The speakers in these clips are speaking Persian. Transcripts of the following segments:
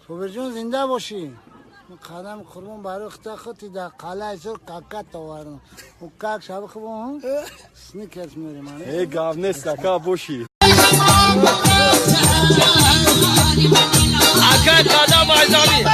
صبر جون زنده باشی. قدم قربان برای خطی در قلعه ایسور کاکت آوردم و کاک شب خوبم سنیکرز میریم ای گاو نیست کاکا باشی اکت دادا بایزامی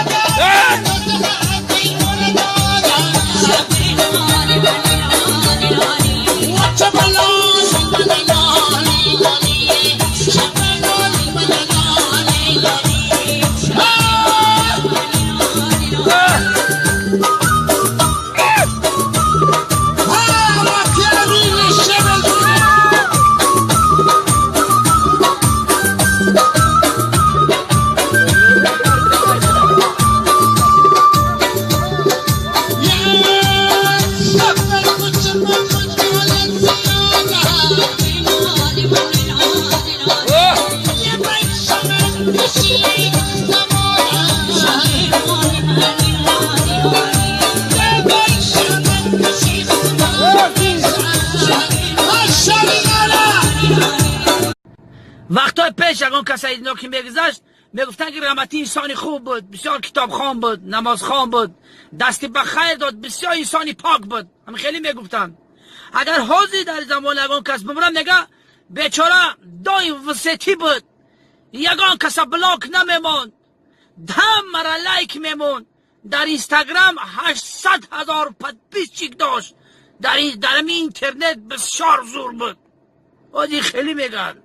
وقتای پیش اگه اون کسایی اینا که میگذشت میگفتن که رحمتی انسانی خوب بود، بسیار کتاب خوان بود، نماز خوان بود، دستی به خیر داد، بسیار انسانی پاک بود. همه خیلی میگفتن. اگر حوزی در زمان اگه کس بمرم نگه بیچاره دای وسطی بود، یگان کس بلاک نمیمون، 10 مرا لایک میمون، در اینستاگرام 800,000 پدپیچیک داشت، در اینترنت بسیار زور بود. آجی خیلی میگن